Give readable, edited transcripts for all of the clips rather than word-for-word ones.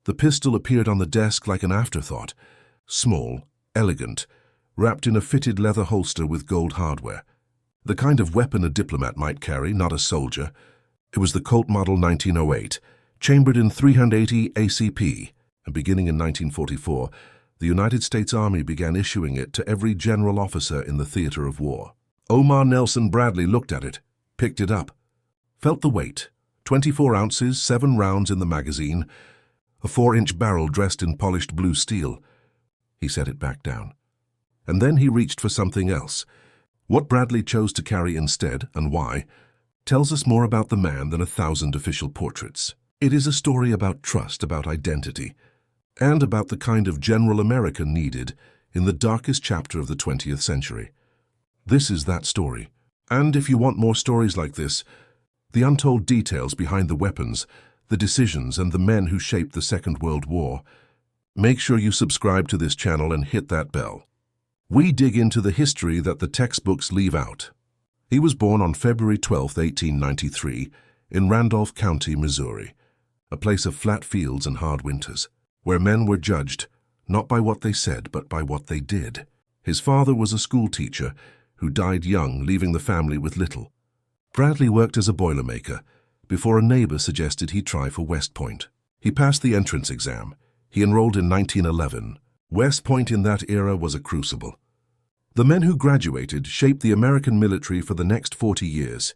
The pistol appeared on the desk like an afterthought, small, elegant, wrapped in a fitted leather holster with gold hardware. The kind of weapon a diplomat might carry, not a soldier. It was the Colt Model 1908, chambered in 380 ACP, and beginning in 1944, the United States Army began issuing it to every general officer in the theater of war. Omar Nelson Bradley looked at it, picked it up, felt the weight, 24 ounces, 7 rounds in the magazine, a 4-inch barrel dressed in polished blue steel. He set it back down. And then he reached for something else. What Bradley chose to carry instead, and why, tells us more about the man than 1,000 official portraits. It is a story about trust, about identity, and about the kind of general America needed in the darkest chapter of the 20th century. This is that story. And if you want more stories like this, the untold details behind the weapons, the decisions, and the men who shaped the Second World War, make sure you subscribe to this channel and hit that bell. We dig into the history that the textbooks leave out. He was born on February 12, 1893, in Randolph County, Missouri, a place of flat fields and hard winters, where men were judged not by what they said, but by what they did. His father was a school teacher who died young, leaving the family with little. Bradley worked as a boilermaker before a neighbor suggested he try for West Point. He passed the entrance exam. He enrolled in 1911. West Point in that era was a crucible. The men who graduated shaped the American military for the next 40 years.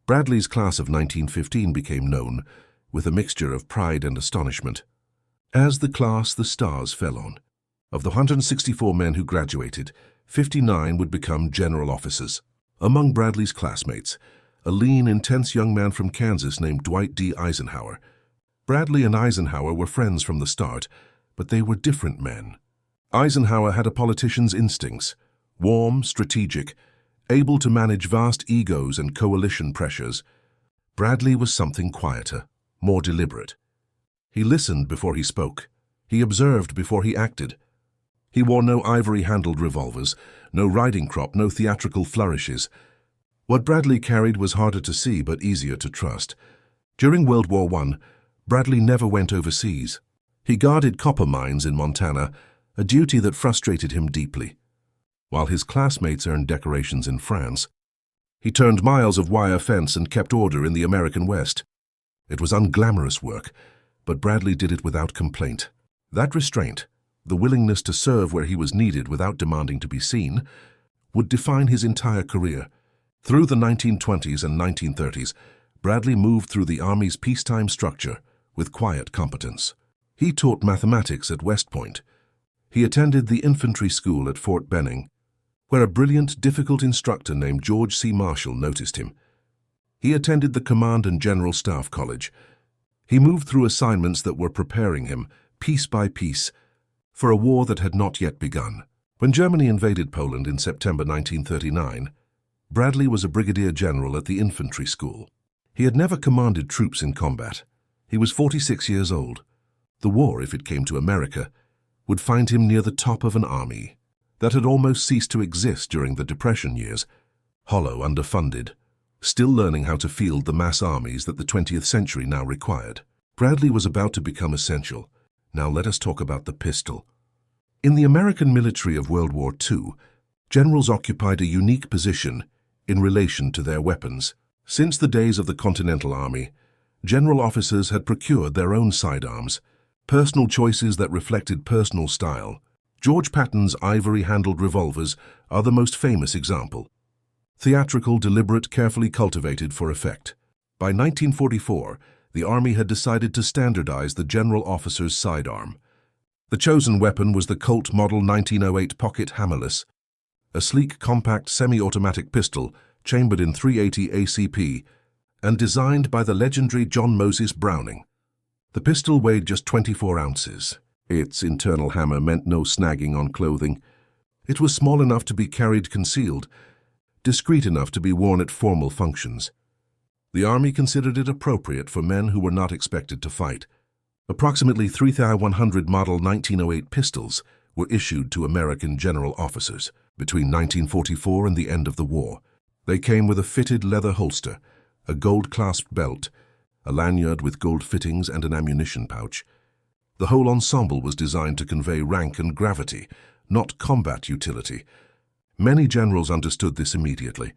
Bradley's class of 1915 became known, with a mixture of pride and astonishment. As the class the stars fell on. Of the 164 men who graduated, 59 would become general officers. Among Bradley's classmates, a lean, intense young man from Kansas named Dwight D. Eisenhower. Bradley and Eisenhower were friends from the start, but they were different men. Eisenhower had a politician's instincts, warm, strategic, able to manage vast egos and coalition pressures. Bradley was something quieter, more deliberate. He listened before he spoke. He observed before he acted. He wore no ivory-handled revolvers, no riding crop, no theatrical flourishes. What Bradley carried was harder to see but easier to trust. During World War I, Bradley never went overseas. He guarded copper mines in Montana, a duty that frustrated him deeply. While his classmates earned decorations in France, he turned miles of wire fence and kept order in the American West. It was unglamorous work, but Bradley did it without complaint. That restraint, the willingness to serve where he was needed without demanding to be seen, would define his entire career. Through the 1920s and 1930s, Bradley moved through the Army's peacetime structure with quiet competence. He taught mathematics at West Point. He attended the infantry school at Fort Benning, where a brilliant, difficult instructor named George C. Marshall noticed him. He attended the Command and General Staff College. He moved through assignments that were preparing him, piece by piece, for a war that had not yet begun. When Germany invaded Poland in September 1939, Bradley was a brigadier general at the infantry school. He had never commanded troops in combat. He was 46 years old. The war, if it came to America, would find him near the top of an army that had almost ceased to exist during the Depression years, hollow, underfunded, still learning how to field the mass armies that the 20th century now required. Bradley was about to become essential. Now let us talk about the pistol. In the American military of World War II, generals occupied a unique position in relation to their weapons. Since the days of the Continental Army, general officers had procured their own sidearms, personal choices that reflected personal style. George Patton's ivory-handled revolvers are the most famous example. Theatrical, deliberate, carefully cultivated for effect. By 1944, the Army had decided to standardize the general officer's sidearm. The chosen weapon was the Colt Model 1908 pocket hammerless, a sleek, compact, semi-automatic pistol chambered in 380 ACP and designed by the legendary John Moses Browning. The pistol weighed just 24 ounces. Its internal hammer meant no snagging on clothing. It was small enough to be carried concealed, discreet enough to be worn at formal functions. The Army considered it appropriate for men who were not expected to fight. Approximately 3,100 Model 1908 pistols were issued to American general officers between 1944 and the end of the war. They came with a fitted leather holster, a gold-clasped belt, a lanyard with gold fittings and an ammunition pouch. The whole ensemble was designed to convey rank and gravity, not combat utility. Many generals understood this immediately.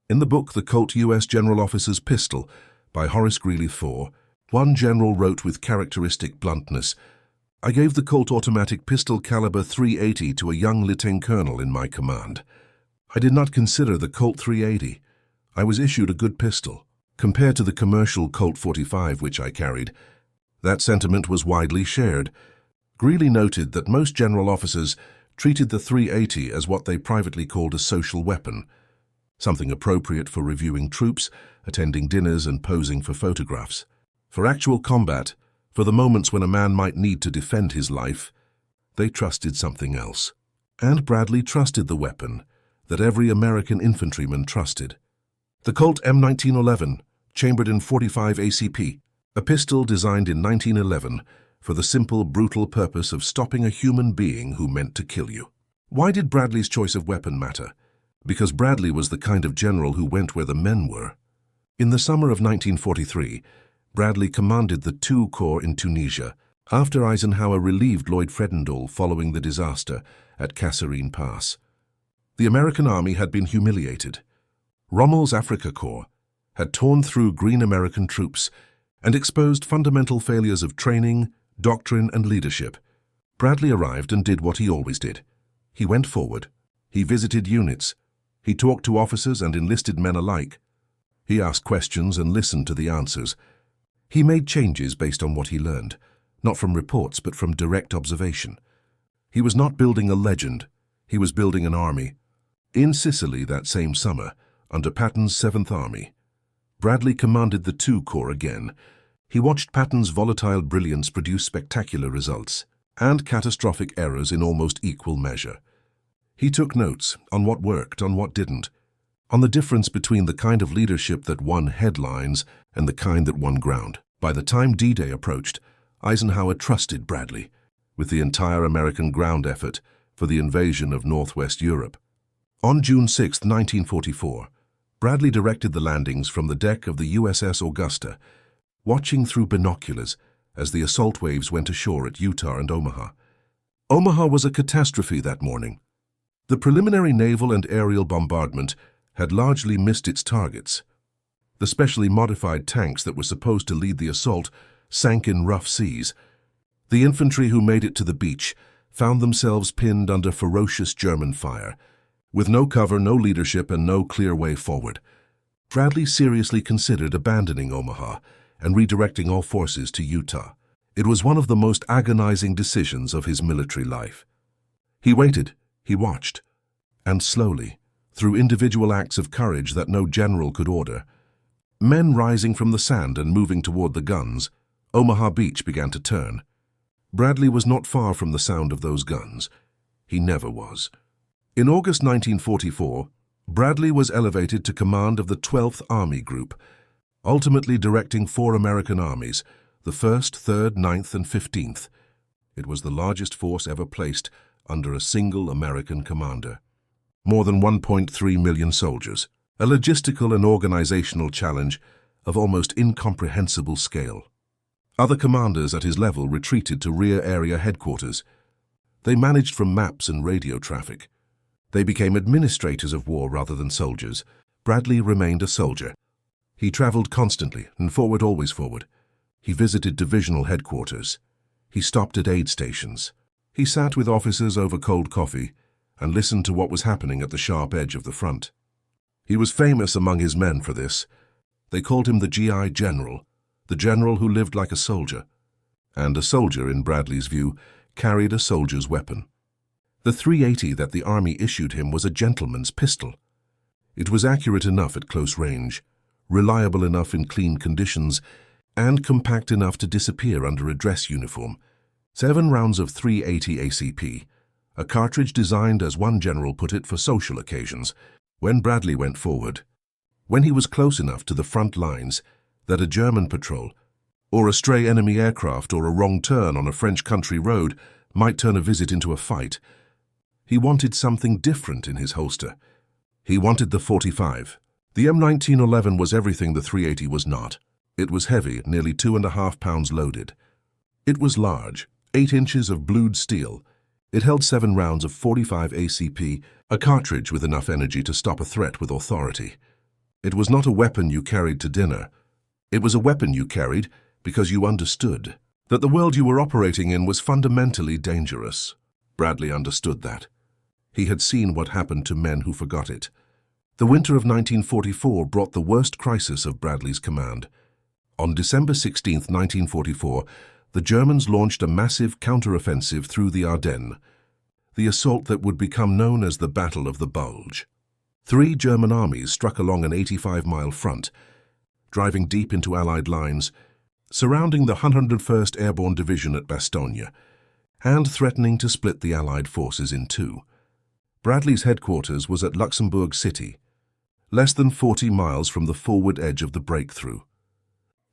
In the book The Colt U.S. General Officer's Pistol by Horace Greeley IV, one general wrote with characteristic bluntness, "I gave the Colt automatic pistol caliber .380 to a young lieutenant colonel in my command. I did not consider the Colt .380. I was issued a good pistol. Compared to the commercial Colt 45 which I carried, that sentiment was widely shared." Greeley noted that most general officers treated the .380 as what they privately called a social weapon, something appropriate for reviewing troops, attending dinners, and posing for photographs. For actual combat, for the moments when a man might need to defend his life, they trusted something else. And Bradley trusted the weapon that every American infantryman trusted. The Colt M1911, chambered in .45 ACP, a pistol designed in 1911 for the simple, brutal purpose of stopping a human being who meant to kill you. Why did Bradley's choice of weapon matter? Because Bradley was the kind of general who went where the men were. In the summer of 1943, Bradley commanded the II Corps in Tunisia after Eisenhower relieved Lloyd Fredendall following the disaster at Kasserine Pass. The American army had been humiliated. Rommel's Afrika Korps had torn through green American troops and exposed fundamental failures of training, doctrine, and leadership. Bradley arrived and did what he always did. He went forward. He visited units. He talked to officers and enlisted men alike. He asked questions and listened to the answers. He made changes based on what he learned, not from reports but from direct observation. He was not building a legend. He was building an army. In Sicily that same summer, under Patton's 7th Army, Bradley commanded the II Corps again. He watched Patton's volatile brilliance produce spectacular results and catastrophic errors in almost equal measure. He took notes on what worked, on what didn't, on the difference between the kind of leadership that won headlines and the kind that won ground. By the time D-Day approached, Eisenhower trusted Bradley with the entire American ground effort for the invasion of Northwest Europe. On June 6, 1944, Bradley directed the landings from the deck of the USS Augusta, watching through binoculars as the assault waves went ashore at Utah and Omaha. Omaha was a catastrophe that morning. The preliminary naval and aerial bombardment had largely missed its targets. The specially modified tanks that were supposed to lead the assault sank in rough seas. The infantry who made it to the beach found themselves pinned under ferocious German fire, with no cover, no leadership, and no clear way forward. Bradley seriously considered abandoning Omaha and redirecting all forces to Utah. It was one of the most agonizing decisions of his military life. He waited, he watched, and slowly, through individual acts of courage that no general could order, men rising from the sand and moving toward the guns, Omaha Beach began to turn. Bradley was not far from the sound of those guns. He never was. In August 1944, Bradley was elevated to command of the 12th Army Group, ultimately directing 4 American armies, the 1st, 3rd, 9th, and 15th. It was the largest force ever placed under a single American commander. More than 1.3 million soldiers, a logistical and organizational challenge of almost incomprehensible scale. Other commanders at his level retreated to rear area headquarters. They managed from maps and radio traffic. They became administrators of war rather than soldiers. Bradley remained a soldier. He traveled constantly and forward, always forward. He visited divisional headquarters. He stopped at aid stations. He sat with officers over cold coffee and listened to what was happening at the sharp edge of the front. He was famous among his men for this. They called him the GI General, the general who lived like a soldier. And a soldier, in Bradley's view, carried a soldier's weapon. The .380 that the Army issued him was a gentleman's pistol. It was accurate enough at close range, reliable enough in clean conditions, and compact enough to disappear under a dress uniform. 7 rounds of .380 ACP, a cartridge designed, as one general put it, for social occasions. When Bradley went forward, when he was close enough to the front lines that a German patrol, or a stray enemy aircraft, or a wrong turn on a French country road might turn a visit into a fight, he wanted something different in his holster. He wanted the .45. The M1911 was everything the .380 was not. It was heavy, nearly 2.5 pounds loaded. It was large, 8 inches of blued steel. It held 7 rounds of .45 ACP, a cartridge with enough energy to stop a threat with authority. It was not a weapon you carried to dinner. It was a weapon you carried because you understood that the world you were operating in was fundamentally dangerous. Bradley understood that. He had seen what happened to men who forgot it. The winter of 1944 brought the worst crisis of Bradley's command. On December 16, 1944, the Germans launched a massive counteroffensive through the Ardennes, the assault that would become known as the Battle of the Bulge. 3 German armies struck along an 85-mile front, driving deep into Allied lines, surrounding the 101st Airborne Division at Bastogne, and threatening to split the Allied forces in 2. Bradley's headquarters was at Luxembourg City, less than 40 miles from the forward edge of the breakthrough.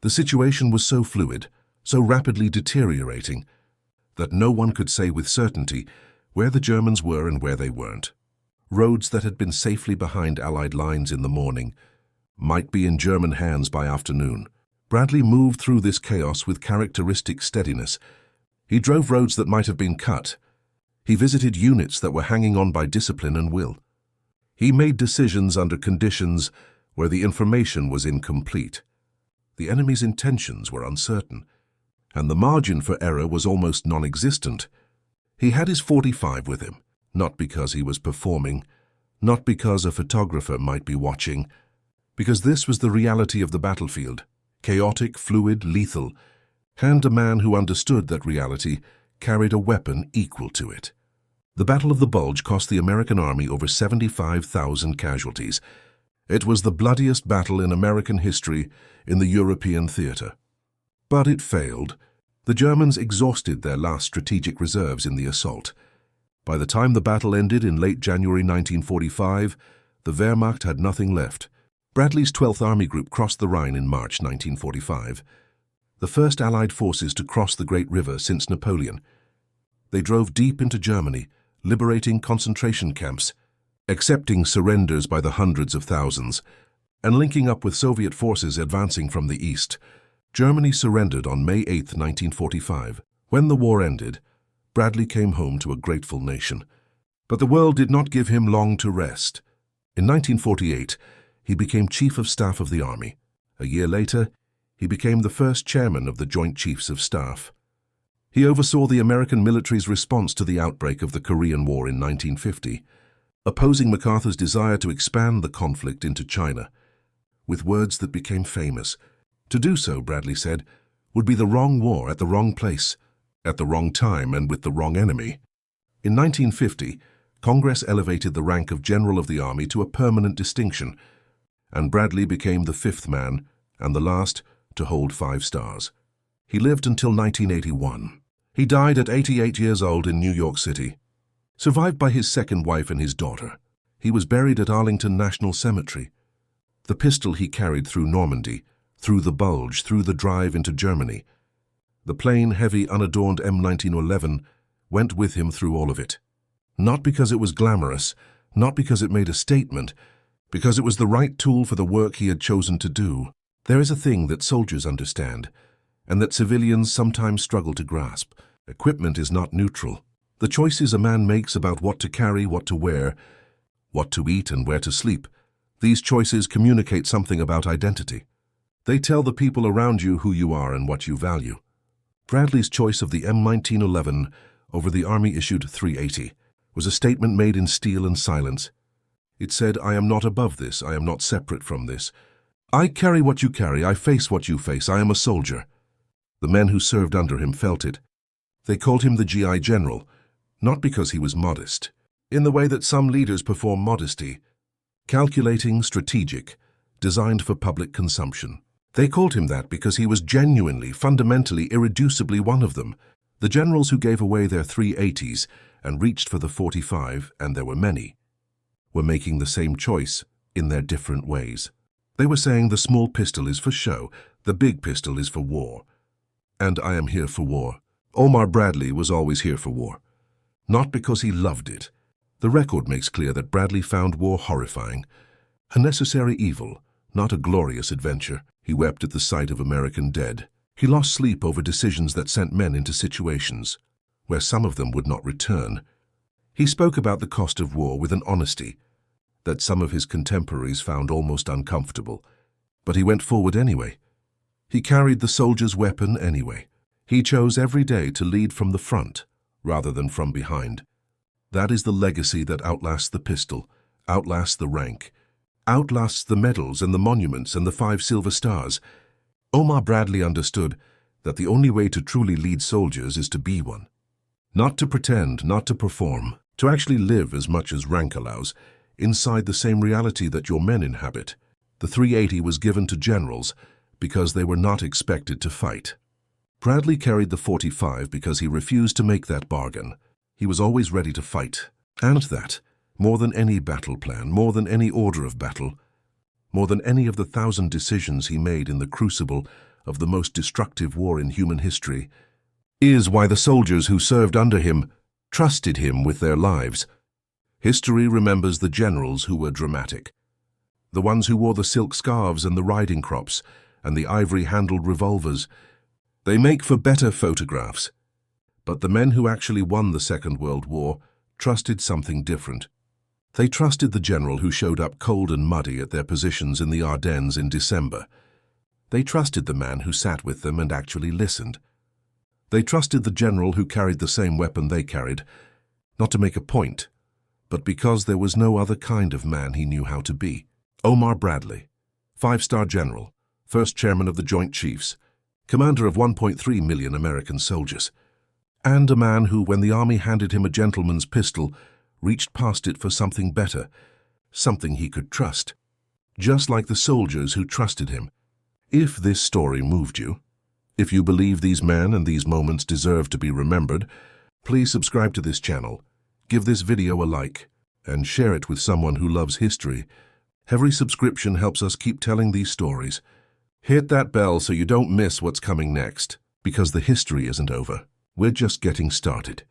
The situation was so fluid, so rapidly deteriorating, that no one could say with certainty where the Germans were and where they weren't. Roads that had been safely behind Allied lines in the morning might be in German hands by afternoon. Bradley moved through this chaos with characteristic steadiness. He drove roads that might have been cut. He visited units that were hanging on by discipline and will. He made decisions under conditions where the information was incomplete. The enemy's intentions were uncertain, and the margin for error was almost non-existent. He had his .45 with him, not because he was performing, not because a photographer might be watching, because this was the reality of the battlefield, chaotic, fluid, lethal, and a man who understood that reality carried a weapon equal to it. The Battle of the Bulge cost the American Army over 75,000 casualties. It was the bloodiest battle in American history in the European theater. But it failed. The Germans exhausted their last strategic reserves in the assault. By the time the battle ended in late January 1945, the Wehrmacht had nothing left. Bradley's 12th Army Group crossed the Rhine in March 1945, the first Allied forces to cross the Great River since Napoleon. They drove deep into Germany, liberating concentration camps, accepting surrenders by the hundreds of thousands, and linking up with Soviet forces advancing from the east. Germany surrendered on May 8, 1945. When the war ended, Bradley came home to a grateful nation. But the world did not give him long to rest. In 1948, he became Chief of Staff of the Army. A year later, he became the first chairman of the Joint Chiefs of Staff. He oversaw the American military's response to the outbreak of the Korean War in 1950, opposing MacArthur's desire to expand the conflict into China, with words that became famous. To do so, Bradley said, would be the wrong war at the wrong place, at the wrong time and with the wrong enemy. In 1950, Congress elevated the rank of General of the Army to a permanent distinction, and Bradley became the 5th man and the last to hold 5 stars. He lived until 1981. He died at 88 years old in New York City, survived by his second wife and his daughter. He was buried at Arlington National Cemetery. The pistol he carried through Normandy, through the Bulge, through the drive into Germany. The plain, heavy, unadorned M1911 went with him through all of it. Not because it was glamorous, not because it made a statement, because it was the right tool for the work he had chosen to do. There is a thing that soldiers understand, and that civilians sometimes struggle to grasp. Equipment is not neutral. The choices a man makes about what to carry, what to wear, what to eat, and where to sleep, these choices communicate something about identity. They tell the people around you who you are and what you value. Bradley's choice of the M1911 over the Army-issued .380 was a statement made in steel and silence. It said, "I am not above this, I am not separate from this. I carry what you carry, I face what you face, I am a soldier." The men who served under him felt it. They called him the GI General, not because he was modest, in the way that some leaders perform modesty, calculating, strategic, designed for public consumption. They called him that because he was genuinely, fundamentally, irreducibly one of them. The generals who gave away their .380s and reached for the .45, and there were many, were making the same choice in their different ways. They were saying the small pistol is for show, the big pistol is for war. And I am here for war. Omar Bradley was always here for war. Not because he loved it. The record makes clear that Bradley found war horrifying, a necessary evil, not a glorious adventure. He wept at the sight of American dead. He lost sleep over decisions that sent men into situations where some of them would not return. He spoke about the cost of war with an honesty that some of his contemporaries found almost uncomfortable, but he went forward anyway. He carried the soldier's weapon anyway. He chose every day to lead from the front rather than from behind. That is the legacy that outlasts the pistol, outlasts the rank, outlasts the medals and the monuments and the 5 silver stars. Omar Bradley understood that the only way to truly lead soldiers is to be one. Not to pretend, not to perform, to actually live as much as rank allows, inside the same reality that your men inhabit. The 380 was given to generals because they were not expected to fight. Bradley carried the 45 because he refused to make that bargain. He was always ready to fight. And that, more than any battle plan, more than any order of battle, more than any of the 1,000 decisions he made in the crucible of the most destructive war in human history, is why the soldiers who served under him trusted him with their lives. History remembers the generals who were dramatic, the ones who wore the silk scarves and the riding crops and the ivory-handled revolvers. They make for better photographs. But the men who actually won the Second World War trusted something different. They trusted the general who showed up cold and muddy at their positions in the Ardennes in December. They trusted the man who sat with them and actually listened. They trusted the general who carried the same weapon they carried, not to make a point, but because there was no other kind of man he knew how to be. Omar Bradley, 5-star general, first chairman of the Joint Chiefs, commander of 1.3 million American soldiers, and a man who, when the army handed him a gentleman's pistol, reached past it for something better, something he could trust, just like the soldiers who trusted him. If this story moved you, if you believe these men and these moments deserve to be remembered, please subscribe to this channel, give this video a like, and share it with someone who loves history. Every subscription helps us keep telling these stories. Hit that bell so you don't miss what's coming next, because the history isn't over. We're just getting started.